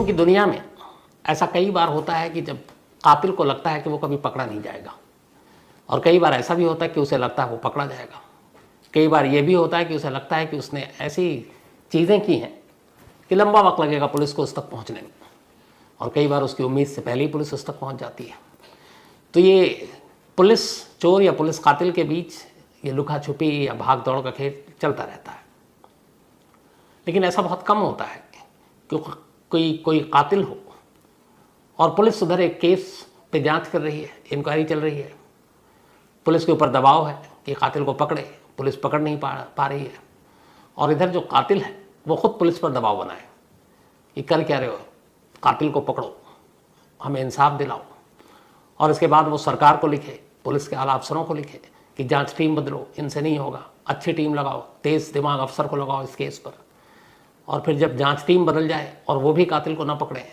पुलिसों की दुनिया में ऐसा कई बार होता है कि जब कातिल को लगता है कि वो कभी पकड़ा नहीं जाएगा, और कई बार ऐसा भी होता है कि उसे लगता है वो पकड़ा जाएगा। कई बार ये भी होता है कि उसे लगता है कि उसने ऐसी चीज़ें की हैं कि लंबा वक्त लगेगा पुलिस को उस तक पहुंचने में, और कई बार उसकी उम्मीद से पहले ही पुलिस उस तक पहुंच जाती है। तो ये पुलिस चोर या पुलिस कातिल के बीच ये लुका छुपी या भाग दौड़ का खेल चलता रहता है। लेकिन ऐसा बहुत कम होता है कि कोई कातिल हो और पुलिस उधर एक केस पे जांच कर रही है, इंक्वायरी चल रही है, पुलिस के ऊपर दबाव है कि कातिल को पकड़े, पुलिस पकड़ नहीं पा रही है, और इधर जो कातिल है वो खुद पुलिस पर दबाव बनाए कि कर क्या रहे हो, कातिल को पकड़ो, हमें इंसाफ दिलाओ। और इसके बाद वो सरकार को लिखे, पुलिस के आला अफसरों को लिखे कि जांच टीम बदलो, इनसे नहीं होगा, अच्छी टीम लगाओ, तेज़ दिमाग अफसर को लगाओ इस केस पर। और फिर जब जांच टीम बदल जाए और वो भी कातिल को ना पकड़े,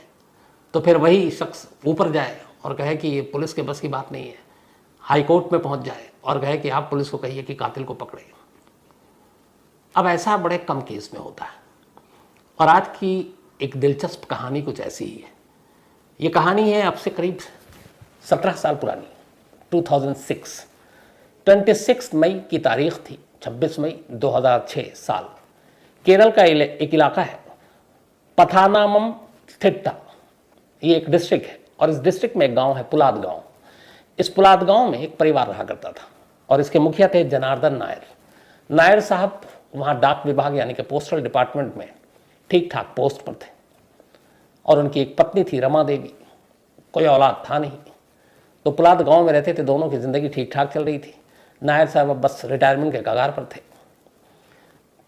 तो फिर वही शख्स ऊपर जाए और कहे कि ये पुलिस के बस की बात नहीं है, हाई कोर्ट में पहुंच जाए और कहे कि आप पुलिस को कहिए कि कातिल को पकड़े। अब ऐसा बड़े कम केस में होता है। और आज की एक दिलचस्प कहानी कुछ ऐसी ही है। ये कहानी है अब से करीब 17 साल पुरानी, 2006, 26 मई की तारीख थी, 26 मई 2006 साल। केरल का एक इलाका है पथानामम थिट्टा, ये एक डिस्ट्रिक्ट है, और इस डिस्ट्रिक्ट में एक गांव है पुलाद गांव। इस पुलाद गांव में एक परिवार रहा करता था और इसके मुखिया थे जनार्दन नायर। नायर साहब वहाँ डाक विभाग यानी कि पोस्टल डिपार्टमेंट में ठीक ठाक पोस्ट पर थे, और उनकी एक पत्नी थी रमा देवी, कोई औलाद था नहीं। तो पुलाद गांव में रहते थे, दोनों की ज़िंदगी ठीक ठाक चल रही थी। नायर साहब अब बस रिटायरमेंट के कगार पर थे।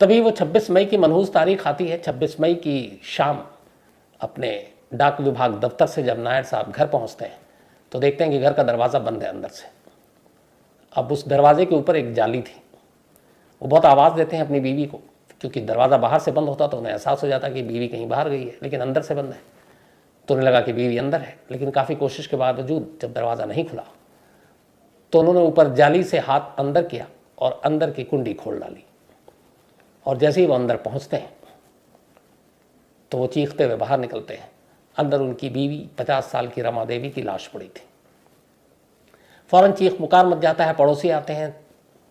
तभी वो 26 मई की मनहूस तारीख आती है। 26 मई की शाम अपने डाक विभाग दफ्तर से जब नायर साहब घर पहुंचते हैं तो देखते हैं कि घर का दरवाज़ा बंद है अंदर से। अब उस दरवाजे के ऊपर एक जाली थी। वो बहुत आवाज़ देते हैं अपनी बीवी को, क्योंकि दरवाज़ा बाहर से बंद होता तो उन्हें एहसास हो जाता कि बीवी कहीं बाहर गई है, लेकिन अंदर से बंद है। तो उन्हें लगा कि बीवी अंदर है, लेकिन काफ़ी कोशिश के बावजूद जब दरवाज़ा नहीं खुला तो उन्होंने ऊपर जाली से हाथ अंदर किया और अंदर की कुंडी खोल डाली। और जैसे ही वो अंदर पहुँचते हैं तो वो चीखते हुए बाहर निकलते हैं। अंदर उनकी बीवी 50 साल की रमा देवी की लाश पड़ी थी। फ़ौरन चीख पुकार मच जाता है, पड़ोसी आते हैं,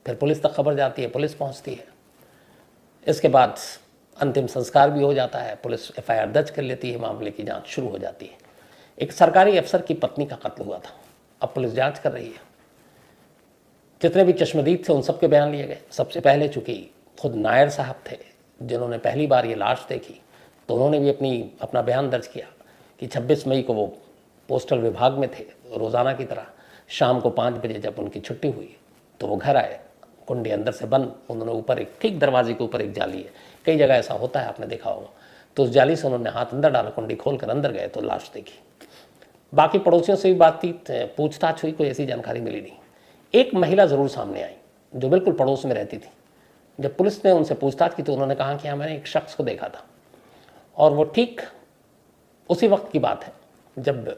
फिर पुलिस तक खबर जाती है, पुलिस पहुंचती है। इसके बाद अंतिम संस्कार भी हो जाता है, पुलिस FIR दर्ज कर लेती है, मामले की जांच शुरू हो जाती है। एक सरकारी अफसर की पत्नी का कत्ल हुआ था, अब पुलिस जांच कर रही है। जितने भी चश्मदीद थे उन सबके बयान लिए गए। सबसे पहले चूँकि खुद नायर साहब थे जिन्होंने पहली बार ये लाश देखी, तो उन्होंने भी अपना बयान दर्ज किया कि 26 मई को वो पोस्टल विभाग में थे। रोज़ाना की तरह शाम को 5 बजे जब उनकी छुट्टी हुई तो वो घर आए, कुंडी अंदर से बंद। उन्होंने ऊपर एक ठीक दरवाजे के ऊपर एक जाली है, कई जगह ऐसा होता है, आपने देखा होगा। तो उस जाली से उन्होंने हाथ अंदर डाला, कुंडी खोल कर अंदर गए तो लाश देखी। बाकी पड़ोसियों से भी बातचीत पूछताछ हुई, कोई ऐसी जानकारी मिली नहीं। एक महिला ज़रूर सामने आई जो बिल्कुल पड़ोस में रहती थी। जब पुलिस ने उनसे पूछताछ की तो उन्होंने कहा कि हाँ, मैंने एक शख्स को देखा था, और वो ठीक उसी वक्त की बात है जब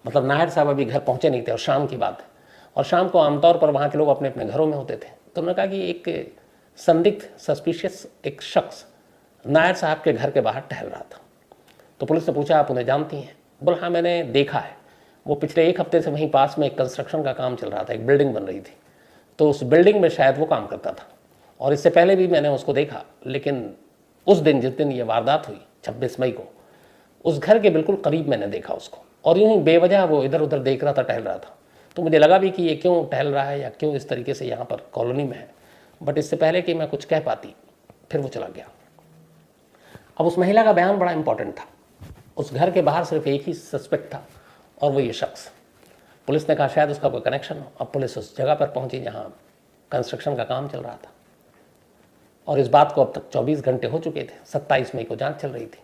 मतलब नायर साहब अभी घर पहुंचे नहीं थे, और शाम की बात है। और शाम को आमतौर पर वहाँ के लोग अपने अपने घरों में होते थे। तो उन्होंने कहा कि एक संदिग्ध सस्पिशियस एक शख्स नायर साहब के घर के बाहर टहल रहा था। तो पुलिस ने पूछा, आप उन्हें जानती हैं? बोला, हाँ, मैंने देखा है। वो पिछले 1 हफ्ते से वहीं पास में एक कंस्ट्रक्शन का काम चल रहा था, एक बिल्डिंग बन रही थी, तो उस बिल्डिंग में शायद वो काम करता था, और इससे पहले भी मैंने उसको देखा। लेकिन उस दिन जिस दिन ये वारदात हुई 26 मई को, उस घर के बिल्कुल करीब मैंने देखा उसको, और यूँ ही बेवजह वो इधर उधर देख रहा था, टहल रहा था। तो मुझे लगा भी कि ये क्यों टहल रहा है या क्यों इस तरीके से यहाँ पर कॉलोनी में है। बट इससे पहले कि मैं कुछ कह पाती फिर वो चला गया। अब उस महिला का बयान बड़ा इंपॉर्टेंट था। उस घर के बाहर सिर्फ एक ही सस्पेक्ट था, और वो ये शख्स। पुलिस ने कहा शायद उसका कोई कनेक्शन हो। अब पुलिस उस जगह पर पहुंची जहाँ कंस्ट्रक्शन का काम चल रहा था, और इस बात को अब तक 24 घंटे हो चुके थे। 27 मई को जांच चल रही थी।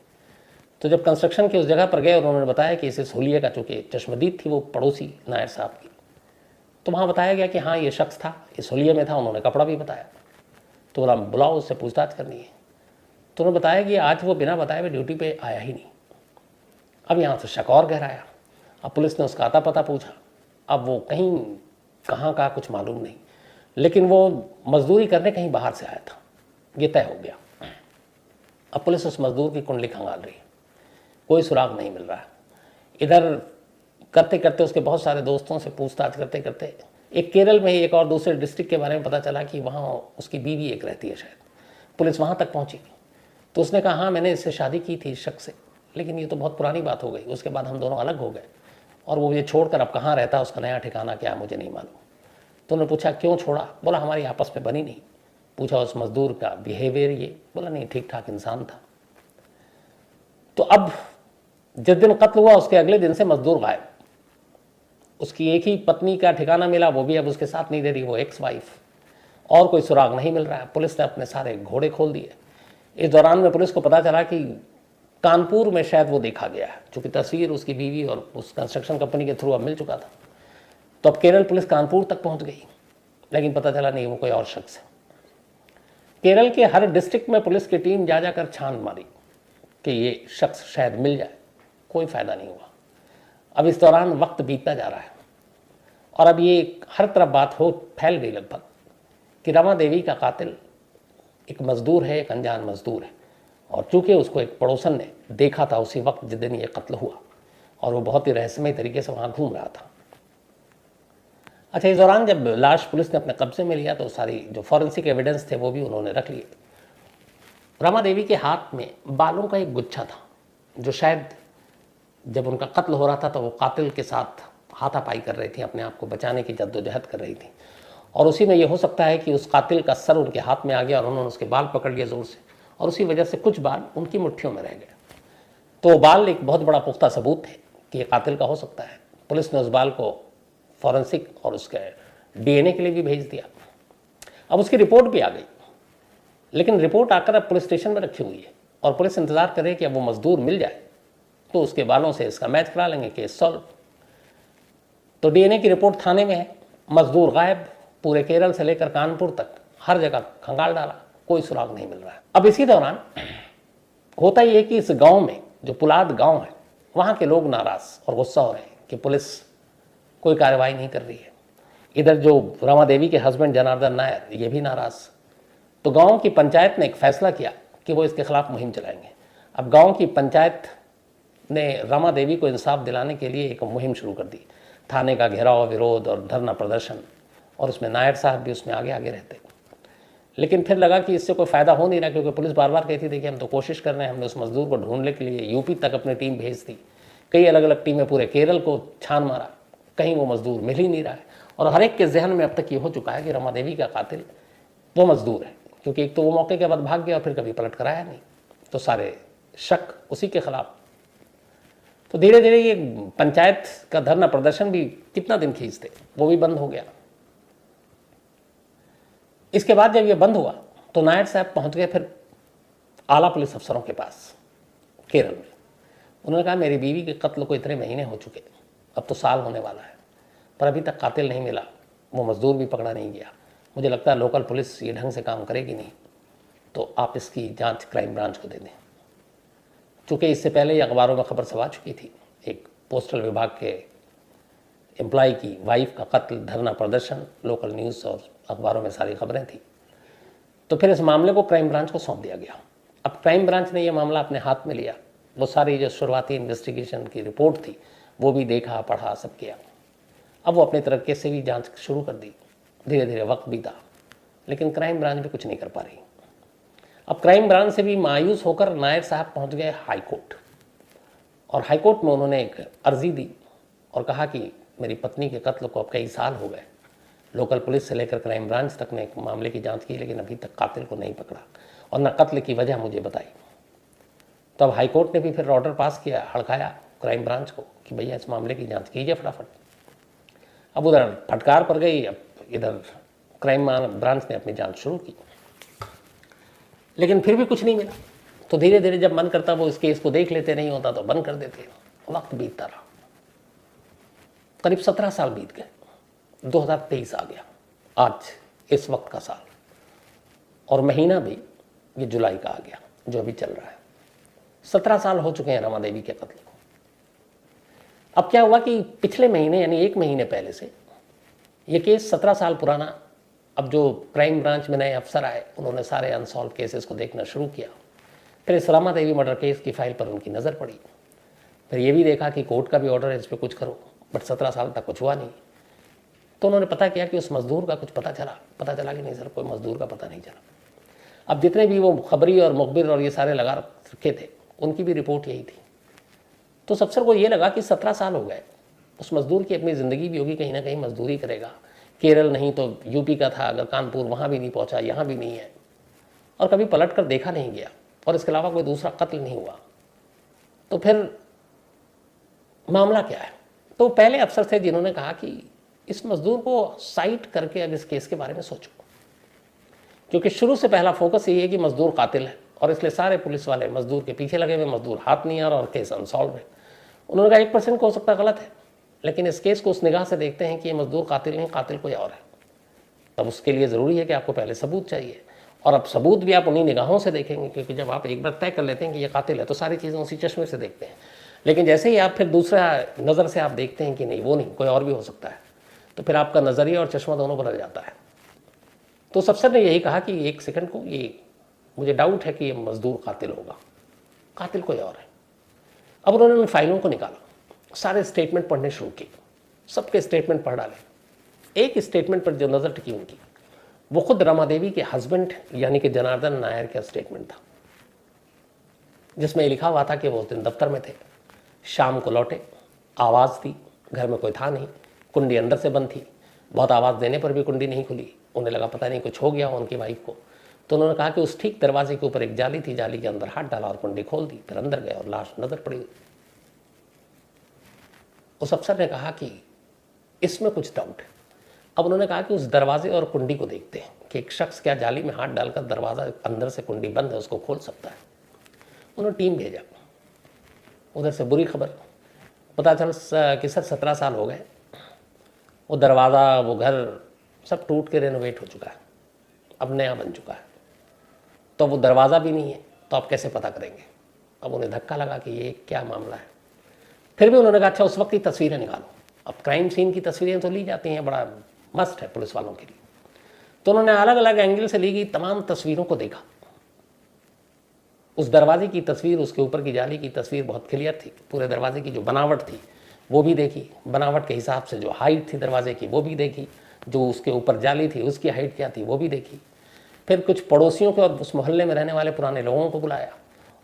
तो जब कंस्ट्रक्शन की उस जगह पर गए और उन्होंने बताया कि इस होलिये का, चूँकि चश्मदीद थी वो पड़ोसी नायर साहब की, तो वहाँ बताया गया कि हाँ, ये शख्स था, इस होलिये में था। उन्होंने कपड़ा भी बताया। तो बोला, बुलाओ, उससे पूछताछ करनी है। तो उन्होंने बताया कि आज वो बिना बताए हुए ड्यूटी पे आया ही नहीं। अब यहाँ से शक और गहराया। अब पुलिस ने उसका आता पता पूछा। अब वो कहीं कहाँ का कुछ मालूम नहीं, लेकिन वो मजदूरी करने कहीं बाहर से आया था, ये तय हो गया। अब पुलिस उस मजदूर की कुंडली खंगाल रही है। कोई सुराग नहीं मिल रहा है। इधर करते करते उसके बहुत सारे दोस्तों से पूछताछ करते करते एक केरल में ही एक और दूसरे डिस्ट्रिक्ट के बारे में पता चला कि वहाँ उसकी बीवी एक रहती है शायद। पुलिस वहाँ तक पहुँची तो उसने कहा हाँ मैंने इससे शादी की थी इस शख्स से, लेकिन ये तो बहुत पुरानी बात हो गई, उसके बाद हम दोनों अलग हो गए और वो ये छोड़कर अब कहाँ रहता है, उसका नया ठिकाना क्या है मुझे नहीं मालूम। तो उन्होंने पूछा क्यों छोड़ा, बोला हमारी आपस में बनी नहीं। पूछा उस मजदूर का बिहेवियर, ये बोला नहीं ठीक ठाक इंसान था। तो अब जिस दिन कत्ल हुआ उसके अगले दिन से मजदूर गायब। उसकी एक ही पत्नी का ठिकाना मिला, वो भी अब उसके साथ नहीं दे रही, वो एक्स वाइफ, और कोई सुराग नहीं मिल रहा है। पुलिस ने अपने सारे घोड़े खोल दिए। इस दौरान में पुलिस को पता चला कि कानपुर में शायद वो देखा गया है, चूँकि तस्वीर उसकी बीवी और उस कंस्ट्रक्शन कंपनी के थ्रू अब मिल चुका था। तो अब केरल पुलिस कानपुर तक पहुंच गई, लेकिन पता चला नहीं वो कोई और शख्स है। केरल के हर डिस्ट्रिक्ट में पुलिस की टीम जा जाकर छान मारी कि ये शख्स शायद मिल जाए, कोई फ़ायदा नहीं हुआ। अब इस दौरान वक्त बीतता जा रहा है और अब ये हर तरफ बात फैल गई लगभग कि रमा देवी का कातिल एक मज़दूर है, एक अनजान मज़दूर है। और चूँकि उसको एक पड़ोसन ने देखा था उसी वक्त जिस दिन ये कत्ल हुआ, और वो बहुत ही रहस्यमय तरीके से वहाँ घूम रहा था। अच्छा, इस दौरान जब लाश पुलिस ने अपने कब्जे में लिया तो सारी जो फॉरेंसिक एविडेंस थे वो भी उन्होंने रख लिए। रमा देवी के हाथ में बालों का एक गुच्छा था, जो शायद जब उनका कत्ल हो रहा था तो वो कातिल के साथ हाथापाई कर रही थी, अपने आप को बचाने की जद्दोजहद कर रही थी, और उसी में ये हो सकता है कि उस कातिल का सर उनके हाथ में आ गया और उन्होंने उसके बाल पकड़ लिए ज़ोर से, और उसी वजह से कुछ बाल उनकी मुट्ठियों में रह गए। तो वो बाल एक बहुत बड़ा पुख्ता सबूत है कि ये कातिल का हो सकता है। पुलिस ने उस बाल को फॉरेंसिक और उसके डीएनए के लिए भी भेज दिया। अब उसकी रिपोर्ट भी आ गई, लेकिन रिपोर्ट आकर अब पुलिस स्टेशन में रखी हुई है और पुलिस इंतज़ार करे कि अब वो मजदूर मिल जाए तो उसके बालों से इसका मैच करा लेंगे, केस सॉल्व। तो डीएनए की रिपोर्ट थाने में है, मजदूर गायब। पूरे केरल से लेकर कानपुर तक हर जगह खंगाल डाला, कोई सुराग नहीं मिल रहा है। अब इसी दौरान होता ही है कि इस गांव में, जो पुलाद गांव है, वहाँ के लोग नाराज़ और गुस्सा हो रहे हैं कि पुलिस कोई कार्रवाई नहीं कर रही है। इधर जो रमा देवी के हस्बैंड जनार्दन नायर, ये भी नाराज़। तो गांव की पंचायत ने एक फैसला किया कि वो इसके खिलाफ मुहिम चलाएंगे। अब गांव की पंचायत ने रमा देवी को इंसाफ दिलाने के लिए एक मुहिम शुरू कर दी। थाने का घेराव, विरोध और धरना प्रदर्शन, और उसमें नायर साहब भी उसमें आगे आगे रहते। लेकिन फिर लगा कि इससे कोई फ़ायदा हो नहीं रहा, क्योंकि पुलिस बार बार कहती थी कि हम तो कोशिश कर रहे हैं, हमने उस मजदूर को ढूंढने के लिए यूपी तक अपनी टीम भेज दी, कई अलग अलग टीमें पूरे केरल को छान मारा, कहीं वो मजदूर मिल ही नहीं रहा है। और हर एक के जहन में अब तक ये हो चुका है कि रमा देवी का कातिल वो मजदूर है, क्योंकि एक तो वो मौके के बाद भाग गया और फिर कभी पलट कर आया नहीं, तो सारे शक उसी के खिलाफ। तो धीरे धीरे ये पंचायत का धरना प्रदर्शन भी कितना दिन खींचते, वो भी बंद हो गया। इसके बाद जब ये बंद हुआ तो नायर साहब पहुंच गए फिर आला पुलिस अफसरों के पास केरल में। उन्होंने कहा मेरी बीवी के कत्ल को इतने महीने हो चुके, अब तो साल होने वाला है, पर अभी तक कातिल नहीं मिला, वो मजदूर भी पकड़ा नहीं गया। मुझे लगता है लोकल पुलिस ये ढंग से काम करेगी नहीं, तो आप इसकी जांच क्राइम ब्रांच को दे दें। चूँकि इससे पहले ही अखबारों में खबर छपा चुकी थी, एक पोस्टल विभाग के एम्प्लॉय की वाइफ का कत्ल, धरना प्रदर्शन, लोकल न्यूज़ और अखबारों में सारी खबरें थी। तो फिर इस मामले को क्राइम ब्रांच को सौंप दिया गया। अब क्राइम ब्रांच ने यह मामला अपने हाथ में लिया। वो सारी जो शुरुआती इन्वेस्टिगेशन की रिपोर्ट थी वो भी देखा, पढ़ा, सब किया। अब वो अपने तरीके से भी जांच शुरू कर दी। धीरे धीरे वक्त बीता, लेकिन क्राइम ब्रांच भी कुछ नहीं कर पा रही। अब क्राइम ब्रांच से भी मायूस होकर नायर साहब पहुंच गए हाई कोर्ट, और हाई कोर्ट में उन्होंने एक अर्जी दी और कहा कि मेरी पत्नी के कत्ल को अब कई साल हो गए, लोकल पुलिस से लेकर क्राइम ब्रांच तक ने मामले की जांच की, लेकिन अभी तक कातिल को नहीं पकड़ा और न कत्ल की वजह मुझे बताई। तो अब हाई कोर्ट ने भी फिर ऑर्डर पास किया, हड़काया क्राइम ब्रांच को कि भैया इस मामले की जांच कीजिए फटाफट। अब उधर फटकार पड़ गई, अब इधर क्राइम ब्रांच ने अपनी जांच शुरू की, लेकिन फिर भी कुछ नहीं मिला। तो धीरे धीरे जब मन करता वो इस केस को देख लेते, नहीं होता तो बंद कर देते। वक्त बीतता रहा, करीब 17 साल बीत गए। 2023 आ गया, आज इस वक्त का साल, और महीना भी ये जुलाई का आ गया जो अभी चल रहा है। 17 साल हो चुके हैं रमा देवी के कत्ल को। अब क्या हुआ कि पिछले महीने यानी 1 महीने पहले से ये केस 17 साल पुराना, अब जो क्राइम ब्रांच में नए अफसर आए उन्होंने सारे अनसॉल्व केसेस को देखना शुरू किया। फिर इस रमा देवी मर्डर केस की फाइल पर उनकी नज़र पड़ी फिर ये भी देखा कि कोर्ट का भी ऑर्डर है इस पर कुछ करो, बट 17 साल तक कुछ हुआ नहीं। तो उन्होंने पता किया कि उस मजदूर का कुछ पता चला कि नहीं सर, कोई मजदूर का पता नहीं चला। अब जितने भी वो खबरी और मुखबिर और ये सारे लगा रखे थे, उनकी भी रिपोर्ट यही थी। तो उस अफसर को ये लगा कि 17 साल हो गए, उस मजदूर की अपनी ज़िंदगी भी होगी, कहीं ना कहीं मजदूरी करेगा, केरल नहीं तो यूपी का था, अगर कानपुर वहाँ भी नहीं पहुँचा, यहाँ भी नहीं है, और कभी पलट कर देखा नहीं गया, और इसके अलावा कोई दूसरा कत्ल नहीं हुआ, तो फिर मामला क्या है। तो पहले अफसर थे जिन्होंने कहा कि इस मजदूर को साइट करके अब इस केस के बारे में सोचो, क्योंकि शुरू से पहला फोकस ये है कि मजदूर कातिल है, और इसलिए सारे पुलिस वाले मजदूर के पीछे लगे हुए, मजदूर हाथ नहीं आ रहा और केस अनसॉल्व है। उन्होंने कहा 1% को हो सकता गलत है, लेकिन इस केस को उस निगाह से देखते हैं कि ये मजदूर कातिल नहीं, कातिल कोई और है। तब उसके लिए ज़रूरी है कि आपको पहले सबूत चाहिए, और अब सबूत भी आप उन्हीं निगाहों से देखेंगे, क्योंकि जब आप एक बार तय कर लेते हैं कि ये कातिल है तो सारी चीज़ें उसी चश्मे से देखते हैं। लेकिन जैसे ही आप फिर दूसरा नज़र से आप देखते हैं कि नहीं वो नहीं, कोई और भी हो सकता है, तो फिर आपका नज़रिया और चश्मा दोनों बदल जाता है। तो उस अफसर ने यही कहा कि 1 सेकंड को, ये मुझे डाउट है कि ये मजदूर कातिल होगा, कातिल कोई और है। अब उन्होंने उन फाइलों को निकाला, सारे स्टेटमेंट पढ़ने शुरू किए, सबके स्टेटमेंट पढ़ डाले। एक स्टेटमेंट पर जो नज़र टिकी उनकी, वो खुद रमा देवी के हस्बैंड यानी कि जनार्दन नायर का स्टेटमेंट था, जिसमें लिखा हुआ था कि वो उस दिन दफ्तर में थे, शाम को लौटे, आवाज़ दी, घर में कोई था नहीं, कुंडी अंदर से बंद थी, बहुत आवाज़ देने पर भी कुंडी नहीं खुली, उन्हें लगा पता नहीं कुछ हो गया हो उनकी वाइफ को। तो उन्होंने कहा कि उस ठीक दरवाजे के ऊपर एक जाली थी, जाली के अंदर हाथ डाला और कुंडी खोल दी, फिर अंदर गए और लाश नजर पड़ी। उस अफसर ने कहा कि इसमें कुछ डाउट है। अब उन्होंने कहा कि उस दरवाजे और कुंडी को देखते हैं कि एक शख्स क्या जाली में हाथ डालकर दरवाज़ा अंदर से कुंडी बंद है उसको खोल सकता है। उन्होंने टीम भेजा, उधर से बुरी खबर, पता चल कि सर 17 साल हो गए, वो दरवाज़ा वो घर सब टूट के रेनोवेट हो चुका है, अब नया बन चुका है, तो वो दरवाज़ा भी नहीं है, तो आप कैसे पता करेंगे। अब उन्हें धक्का लगा कि ये क्या मामला है। फिर भी उन्होंने कहा अच्छा उस वक्त की तस्वीरें निकालो। अब क्राइम सीन की तस्वीरें तो ली जाती हैं, बड़ा मस्ट है पुलिस वालों के लिए। तो उन्होंने अलग अलग एंगल से ली गई तमाम तस्वीरों को देखा। उस दरवाजे की तस्वीर, उसके ऊपर की जाली की तस्वीर बहुत क्लियर थी, पूरे दरवाजे की जो बनावट थी वो भी देखी, बनावट के हिसाब से जो हाइट थी दरवाजे की वो भी देखी, जो उसके ऊपर जाली थी उसकी हाइट क्या थी वो भी देखी। फिर कुछ पड़ोसियों को और उस मोहल्ले में रहने वाले पुराने लोगों को बुलाया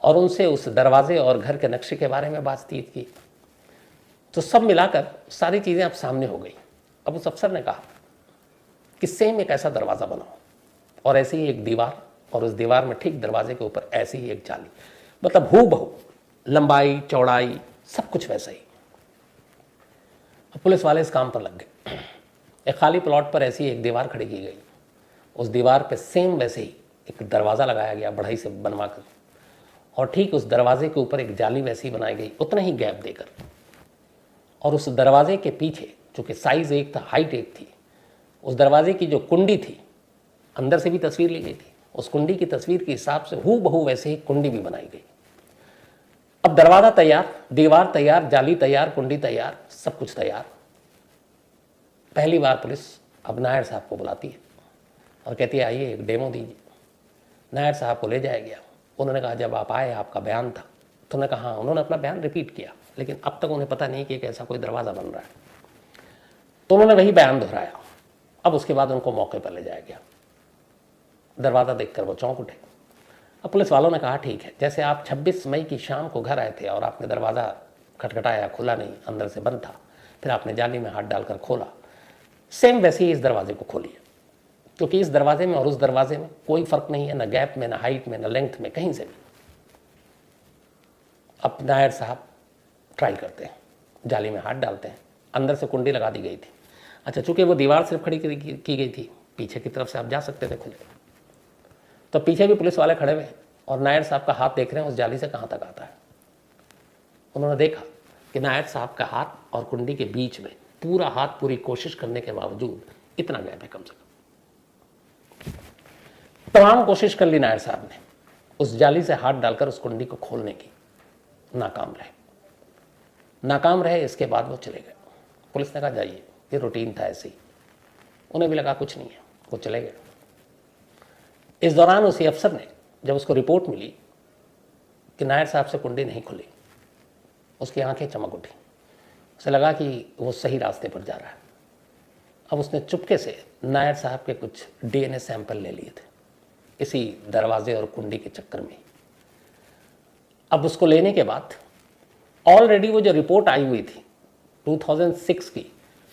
और उनसे उस दरवाजे और घर के नक्शे के बारे में बातचीत की। तो सब मिलाकर सारी चीज़ें अब सामने हो गई। अब उस अफसर ने कहा कि सेम एक ऐसा दरवाज़ा बनाओ और ऐसी ही एक दीवार, और उस दीवार में ठीक दरवाजे के ऊपर ऐसी ही एक जाली, मतलब हूबहू लंबाई चौड़ाई सब कुछ वैसा ही। अब पुलिस वाले इस काम पर लग गए। एक खाली प्लॉट पर ऐसी एक दीवार खड़ी की गई, उस दीवार पे सेम वैसे ही एक दरवाज़ा लगाया गया बढ़ई से बनवाकर, और ठीक उस दरवाजे के ऊपर एक जाली वैसी बनाई गई उतना ही गैप देकर। और उस दरवाजे के पीछे, चूँकि साइज़ एक था, हाइट एक थी, उस दरवाजे की जो कुंडी थी, अंदर से भी तस्वीर ली गई थी, उस कुंडी की तस्वीर के हिसाब से हूबहू वैसे ही कुंडी भी बनाई गई। अब दरवाज़ा तैयार, दीवार तैयार, जाली तैयार, कुंडी तैयार, सब कुछ तैयार। पहली बार पुलिस अब नायर साहब को बुलाती है और कहती है आइए एक डेमो दीजिए। नायर साहब को ले जाया गया। उन्होंने कहा जब आप आए आपका बयान था, तो उन्होंने कहा हाँ, उन्होंने अपना बयान रिपीट किया, लेकिन अब तक उन्हें पता नहीं कि एक ऐसा कोई दरवाज़ा बन रहा है। तो उन्होंने वही बयान दोहराया। अब उसके बाद उनको मौके पर ले जाया गया। दरवाज़ा देखकर वो चौंक उठे। अब पुलिस वालों ने कहा ठीक है, जैसे आप 26 मई की शाम को घर आए थे और आपने दरवाज़ा खटखटाया, खुला नहीं, अंदर से बंद था, फिर आपने जाली में हाथ डालकर खोला, सेम वैसे ही इस दरवाजे को खोलिए, क्योंकि इस दरवाजे में और उस दरवाजे में कोई फ़र्क नहीं है, ना गैप में, ना हाइट में, ना लेंथ में, कहीं से भी। अब नायर साहब ट्राई करते हैं, जाली में हाथ डालते हैं, अंदर से कुंडी लगा दी गई थी। अच्छा, चूँकि वो दीवार सिर्फ खड़ी की गई थी, पीछे की तरफ से आप जा सकते थे खुले, तो पीछे भी पुलिस वाले खड़े हुए और नायर साहब का हाथ देख रहे हैं उस जाली से कहाँ तक आता है। उन्होंने देखा कि नायर साहब का हाथ और कुंडी के बीच में पूरा हाथ, पूरी कोशिश करने के बावजूद इतना गैप है कम से कम। तमाम कोशिश कर ली नायर साहब ने उस जाली से हाथ डालकर उस कुंडी को खोलने की, नाकाम रहे। इसके बाद वो चले गए। पुलिस ने कहा जाइए, ये रूटीन था ऐसे ही। उन्हें भी लगा कुछ नहीं है, वो चले गए। इस दौरान उसी अफसर ने, जब उसको रिपोर्ट मिली कि नायर साहब से कुंडी नहीं खुली, उसकी आंखें चमक उठी, उसे लगा कि वो सही रास्ते पर जा रहा है। अब उसने चुपके से नायर साहब के कुछ DNA सैंपल ले लिए थे, इसी दरवाजे और कुंडी के चक्कर में। अब उसको लेने के बाद ऑलरेडी वो जो रिपोर्ट आई हुई थी 2006 की,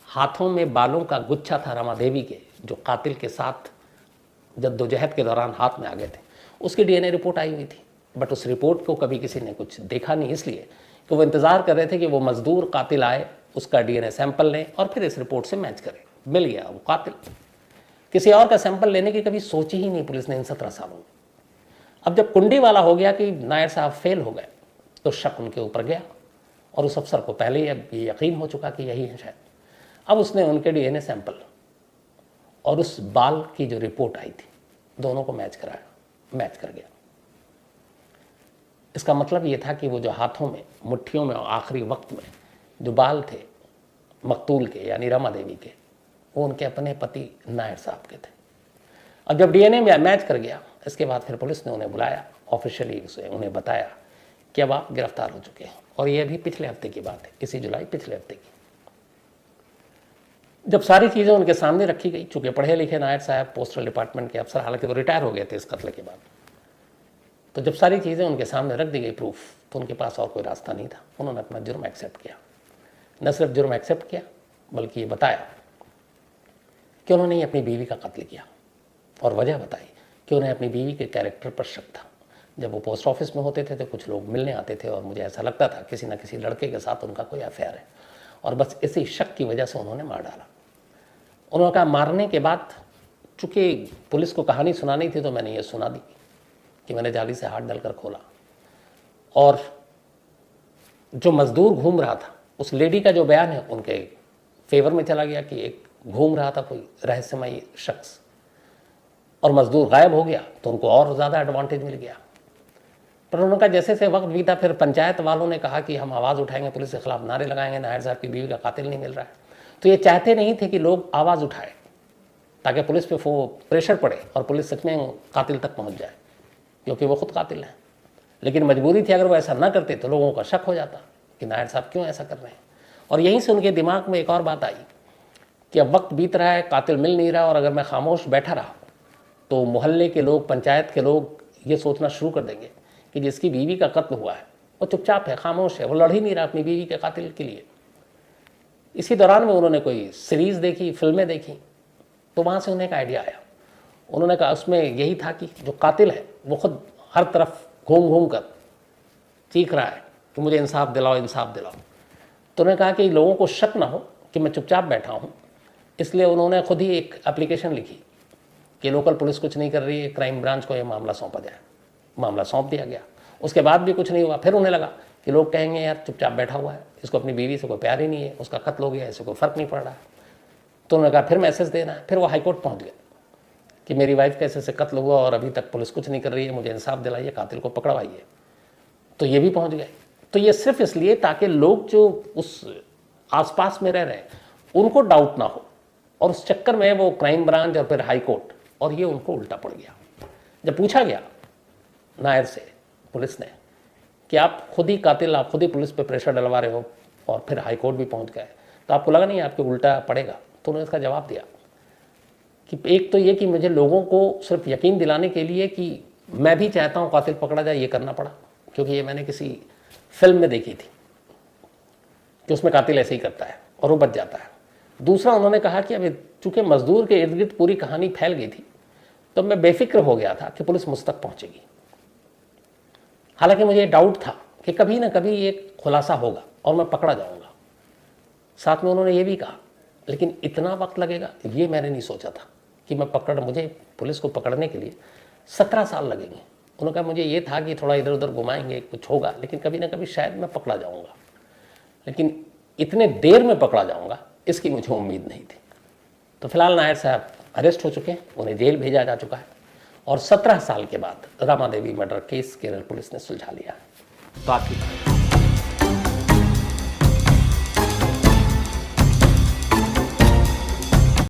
हाथों में बालों का गुच्छा था रमा देवी के, जो कातिल के साथ जद्दोजहद के दौरान हाथ में आ गए थे, उसकी DNA रिपोर्ट आई हुई थी। बट उस रिपोर्ट को कभी किसी ने कुछ देखा नहीं, इसलिए कि वो इंतज़ार कर रहे थे कि वो मजदूर कातिल आए, उसका DNA सैंपल लें और फिर इस रिपोर्ट से मैच करें। मिल गया वो कातिल। किसी और का सैंपल लेने की कभी सोची ही नहीं पुलिस ने इन 17 सालों में। अब जब कुंडी वाला हो गया कि नायर साहब फेल हो गए, तो शक उनके ऊपर गया और उस अफसर को पहले ही अब ये यकीन हो चुका कि यही है शायद। अब उसने उनके DNA सैंपल और उस बाल की जो रिपोर्ट आई थी, दोनों को मैच कराया, मैच कर गया। इसका मतलब ये था कि वो जो हाथों में, मुट्ठियों में और आखिरी वक्त में जो बाल थे मकतूल के यानी रमा देवी के, वो उनके अपने पति नायर साहब के थे। अब जब DNA में मैच कर गया, इसके बाद फिर पुलिस ने उन्हें बुलाया, ऑफिशियली उन्हें बताया कि अब आप गिरफ्तार हो चुके हैं। और ये भी पिछले हफ्ते की बात है, इसी जुलाई पिछले हफ्ते की। जब सारी चीज़ें उनके सामने रखी गई, चूँकि पढ़े लिखे नायर साहब पोस्टल डिपार्टमेंट के अफसर, हालांकि वो रिटायर हो गए थे इस कत्ल के बाद, तो जब सारी चीज़ें उनके सामने रख दी गई प्रूफ, तो उनके पास और कोई रास्ता नहीं था। उन्होंने अपना जुर्म एक्सेप्ट किया। न सिर्फ जुर्म एक्सेप्ट किया, बल्कि ये बताया कि उन्होंने अपनी बीवी का कत्ल किया, और वजह बताई कि उन्हें अपनी बीवी के कैरेक्टर पर शक था। जब वो पोस्ट ऑफिस में होते थे तो कुछ लोग मिलने आते थे और मुझे ऐसा लगता था किसी न किसी लड़के के साथ उनका कोई अफेयर है, और बस इसी शक की वजह से उन्होंने मार डाला। उन्होंने कहा मारने के बाद, चूँकि पुलिस को कहानी सुनानी थी तो मैंने ये सुना दी कि मैंने जाली से हाथ डालकर खोला, और जो मजदूर घूम रहा था उस लेडी का जो बयान है उनके फेवर में चला गया कि एक घूम रहा था कोई रहस्यमयी शख्स, और मजदूर गायब हो गया तो उनको और ज़्यादा एडवांटेज मिल गया। पर उन्होंने कहा जैसे जैसे वक्त बीता, फिर पंचायत वालों ने कहा कि हम आवाज़ उठाएंगे, पुलिस के खिलाफ नारे लगाएंगे, नायर साहब की बीवी का कातिल नहीं मिल रहा है। तो ये चाहते नहीं थे कि लोग आवाज़ उठाए ताकि पुलिस पे प्रेशर पड़े और पुलिस सच में कातिल तक पहुंच जाए, क्योंकि वो खुद कातिल हैं। लेकिन मजबूरी थी, अगर वो ऐसा ना करते तो लोगों का शक हो जाता कि नायर साहब क्यों ऐसा कर रहे हैं। और यहीं से उनके दिमाग में एक और बात आई कि अब वक्त बीत रहा है, कातिल मिल नहीं रहा, और अगर मैं खामोश बैठा रहा तो मोहल्ले के लोग, पंचायत के लोग ये सोचना शुरू कर देंगे कि जिसकी बीवी का कत्ल हुआ है वो चुपचाप है, खामोश है, वो लड़ ही नहीं रहा अपनी बीवी के कातिल के लिए। इसी दौरान में उन्होंने कोई सीरीज़ देखी, फिल्में देखी, तो वहाँ से उन्हें एक आइडिया आया। उन्होंने कहा उसमें यही था कि जो कातिल है वो खुद हर तरफ घूम घूम कर चीख रहा है कि मुझे इंसाफ दिलाओ, इंसाफ दिलाओ। तो उन्होंने कहा कि लोगों को शक ना हो कि मैं चुपचाप बैठा हूँ, इसलिए उन्होंने खुद ही एक एप्लीकेशन लिखी कि लोकल पुलिस कुछ नहीं कर रही है, क्राइम ब्रांच को ये मामला सौंपा जाए। मामला सौंप दिया गया। उसके बाद भी कुछ नहीं हुआ। फिर उन्हें लगा कि लोग कहेंगे यार चुपचाप बैठा हुआ है, इसको अपनी बीवी से कोई प्यार ही नहीं है, उसका कत्ल हो गया, इससे कोई फ़र्क नहीं पड़ रहा है। तो उन्होंने कहा फिर मैसेज देना है। फिर वो हाईकोर्ट पहुँच गए कि मेरी वाइफ कैसे से कत्ल हुआ और अभी तक पुलिस कुछ नहीं कर रही है, मुझे इंसाफ दिलाइए, कातिल को पकड़वाइए। तो ये भी पहुँच गए। तो ये सिर्फ इसलिए ताकि लोग जो उस आसपास में रह रहे हैं उनको डाउट ना हो, और उस चक्कर में वो क्राइम ब्रांच और फिर हाई कोर्ट, और ये उनको उल्टा पड़ गया। जब पूछा गया नायर से पुलिस ने कि आप खुद ही कातिल, आप खुद ही पुलिस पे प्रेशर डलवा रहे हो और फिर हाई कोर्ट भी पहुंच गए, तो आपको लगा नहीं आपके उल्टा पड़ेगा? तो उन्होंने इसका जवाब दिया कि एक तो ये कि मुझे लोगों को सिर्फ यकीन दिलाने के लिए कि मैं भी चाहता हूँ कातिल पकड़ा जाए, ये करना पड़ा, क्योंकि ये मैंने किसी फिल्म में देखी थी कि उसमें कातिल ऐसे ही करता है और वो बच जाता है। दूसरा, उन्होंने कहा कि अभी चूंकि मजदूर के इर्द गिर्द पूरी कहानी फैल गई थी तो मैं बेफिक्र हो गया था कि पुलिस मुझ तक पहुंचेगी। हालांकि मुझे डाउट था कि कभी ना कभी ये खुलासा होगा और मैं पकड़ा जाऊंगा। साथ में उन्होंने ये भी कहा लेकिन इतना वक्त लगेगा ये मैंने नहीं सोचा था कि मुझे पुलिस को पकड़ने के लिए 17 साल लगेंगे। उन्होंने कहा मुझे ये था कि थोड़ा इधर उधर घुमाएंगे, कुछ होगा, लेकिन कभी ना कभी शायद मैं पकड़ा जाऊंगा, लेकिन इतने देर में पकड़ा जाऊंगा इसकी मुझे उम्मीद नहीं थी। तो फिलहाल नायर साहब अरेस्ट हो चुके हैं, उन्हें जेल भेजा जा चुका है, और 17 साल के बाद Rama Devi murder case Kerala police ने सुलझा लिया है। तो आपकी